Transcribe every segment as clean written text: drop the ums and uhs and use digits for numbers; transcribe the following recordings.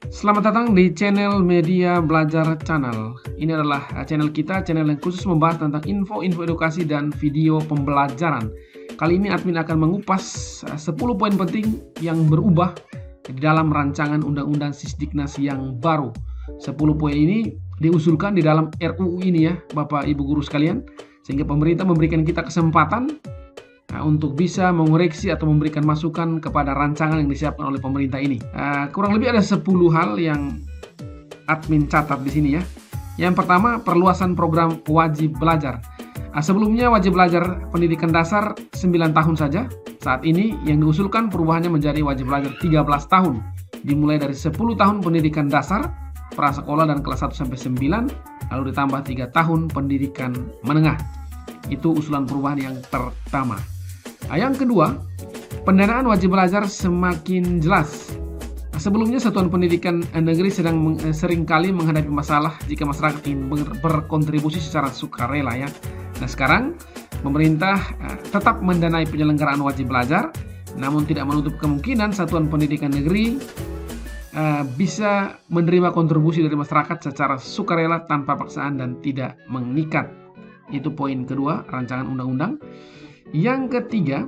Selamat datang di channel Media Belajar Channel. Ini adalah channel kita, channel yang khusus membahas tentang info-info edukasi dan video pembelajaran. Kali ini admin akan mengupas 10 poin penting yang berubah di dalam rancangan Undang-Undang Sisdiknas yang baru. 10 poin ini diusulkan di dalam RUU ini ya, Bapak Ibu guru sekalian, sehingga pemerintah memberikan kita kesempatan untuk bisa mengoreksi atau memberikan masukan kepada rancangan yang disiapkan oleh pemerintah ini. Kurang lebih ada 10 hal yang admin catat di sini ya. Yang pertama, perluasan program wajib belajar. Sebelumnya wajib belajar pendidikan dasar 9 tahun saja. Saat ini yang diusulkan perubahannya menjadi wajib belajar 13 tahun. Dimulai dari 10 tahun pendidikan dasar, prasekolah dan kelas 1 sampai 9, lalu ditambah 3 tahun pendidikan menengah. Itu usulan perubahan yang pertama. Yang kedua, pendanaan wajib belajar semakin jelas. Sebelumnya satuan pendidikan negeri seringkali menghadapi masalah jika masyarakat ingin berkontribusi secara sukarela ya. Nah sekarang pemerintah tetap mendanai penyelenggaraan wajib belajar, namun tidak menutup kemungkinan satuan pendidikan negeri bisa menerima kontribusi dari masyarakat secara sukarela tanpa paksaan dan tidak mengikat. Itu poin kedua rancangan undang-undang. Yang ketiga,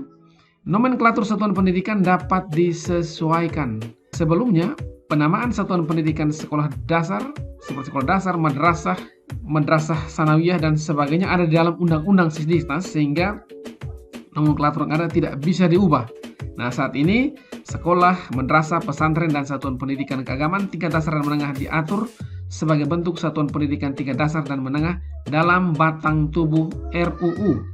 nomenklatur satuan pendidikan dapat disesuaikan. Sebelumnya, penamaan satuan pendidikan sekolah dasar, seperti sekolah dasar, madrasah sanawiyah, dan sebagainya ada di dalam Undang-Undang Sisdiknas, sehingga nomenklatur yang ada tidak bisa diubah. Nah, saat ini, sekolah, madrasah, pesantren, dan satuan pendidikan keagamaan tingkat dasar dan menengah diatur sebagai bentuk satuan pendidikan tingkat dasar dan menengah dalam batang tubuh RUU.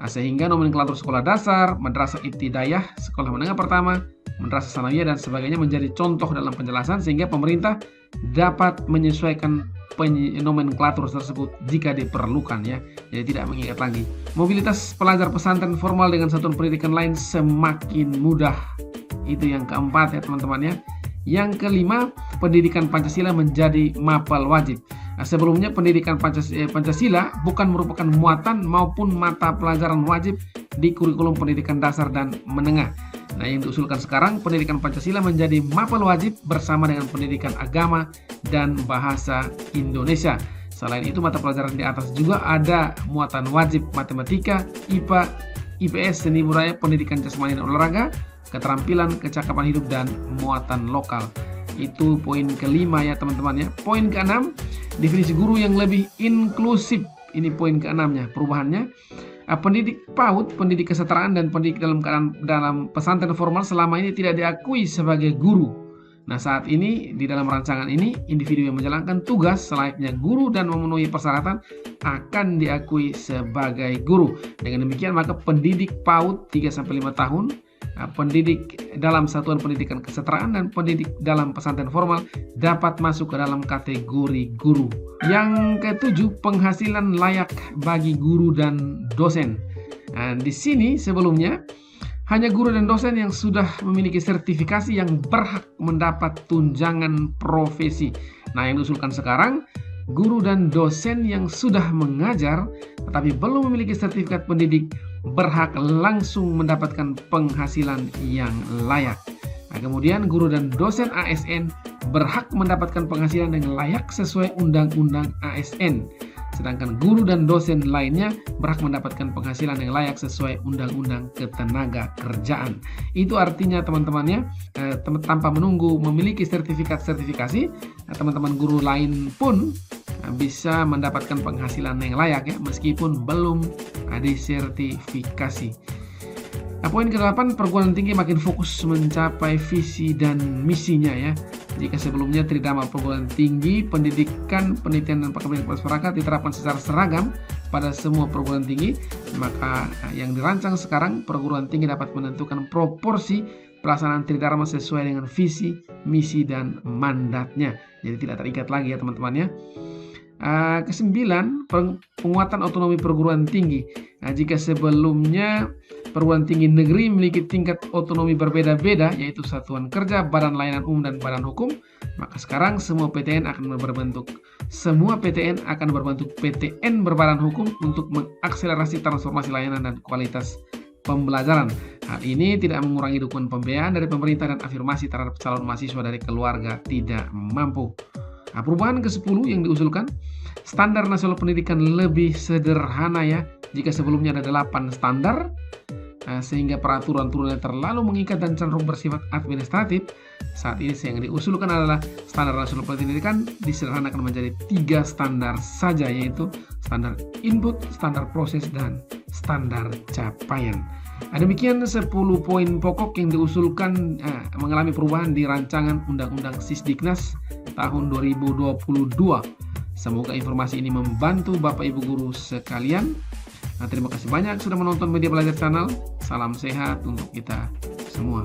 Sehingga nomenklatur sekolah dasar, madrasah ibtidaiyah, sekolah menengah pertama, madrasah sanawiyah dan sebagainya menjadi contoh dalam penjelasan sehingga pemerintah dapat menyesuaikan nomenklatur tersebut jika diperlukan ya. Jadi tidak mengikat lagi. Mobilitas pelajar pesantren formal dengan satuan pendidikan lain semakin mudah. Itu yang keempat ya teman-teman ya. Yang kelima, pendidikan Pancasila menjadi mapel wajib. Sebelumnya pendidikan Pancasila bukan merupakan muatan maupun mata pelajaran wajib di kurikulum pendidikan dasar dan menengah. Nah, yang diusulkan sekarang pendidikan Pancasila menjadi mapel wajib bersama dengan pendidikan agama dan bahasa Indonesia. Selain itu, mata pelajaran di atas juga ada muatan wajib matematika, IPA, IPS, seni budaya, pendidikan jasmani dan olahraga, keterampilan, kecakapan hidup, dan muatan lokal. Itu poin kelima ya teman-teman ya. Poin keenam, definisi guru yang lebih inklusif. Ini poin keenamnya, perubahannya. Pendidik PAUD, pendidik kesetaraan, dan pendidik dalam pesantren formal selama ini tidak diakui sebagai guru. Nah saat ini di dalam rancangan ini, individu yang menjalankan tugas selayaknya guru dan memenuhi persyaratan akan diakui sebagai guru. Dengan demikian maka pendidik PAUD 3-5 tahun, pendidik dalam satuan pendidikan kesetaraan, dan pendidik dalam pesantren formal dapat masuk ke dalam kategori guru. Yang ketujuh, penghasilan layak bagi guru dan dosen. Nah, di sini sebelumnya hanya guru dan dosen yang sudah memiliki sertifikasi yang berhak mendapat tunjangan profesi. Nah, yang diusulkan sekarang, guru dan dosen yang sudah mengajar tetapi belum memiliki sertifikat pendidik berhak langsung mendapatkan penghasilan yang layak. Nah, kemudian guru dan dosen ASN berhak mendapatkan penghasilan yang layak sesuai Undang-Undang ASN. Sedangkan guru dan dosen lainnya berhak mendapatkan penghasilan yang layak sesuai Undang-Undang Ketenagakerjaan. Itu artinya teman-temannya tanpa menunggu memiliki sertifikasi, teman-teman guru lain pun bisa mendapatkan penghasilan yang layak ya, meskipun belum ada sertifikasi. Nah, poin ke-8, perguruan tinggi makin fokus mencapai visi dan misinya ya. Jika sebelumnya tridharma perguruan tinggi, pendidikan, penelitian, dan pengabdian masyarakat diterapkan secara seragam pada semua perguruan tinggi, maka yang dirancang sekarang perguruan tinggi dapat menentukan proporsi pelaksanaan tridharma sesuai dengan visi, misi, dan mandatnya. Jadi tidak terikat lagi ya teman-teman ya. Kesembilan, penguatan otonomi perguruan tinggi. Nah, jika sebelumnya perguruan tinggi negeri memiliki tingkat otonomi berbeda-beda, yaitu satuan kerja, badan layanan umum, dan badan hukum, maka sekarang semua PTN akan berbentuk PTN berbadan hukum untuk mengakselerasi transformasi layanan dan kualitas pembelajaran. Hal ini tidak mengurangi dukungan pembiayaan dari pemerintah dan afirmasi terhadap calon mahasiswa dari keluarga tidak mampu. Nah, perubahan ke-10 yang diusulkan, standar nasional pendidikan lebih sederhana ya. Jika sebelumnya ada 8 standar, sehingga peraturan-turunannya terlalu mengikat dan cenderung bersifat administratif, saat ini yang diusulkan adalah standar nasional pendidikan disederhanakan menjadi 3 standar saja, yaitu standar input, standar proses, dan standar capaian. Demikian 10 poin pokok yang diusulkan mengalami perubahan di rancangan Undang-Undang Sisdiknas tahun 2022. Semoga informasi ini membantu Bapak Ibu guru sekalian. Terima kasih banyak sudah menonton Media Belajar Channel. Salam sehat untuk kita semua.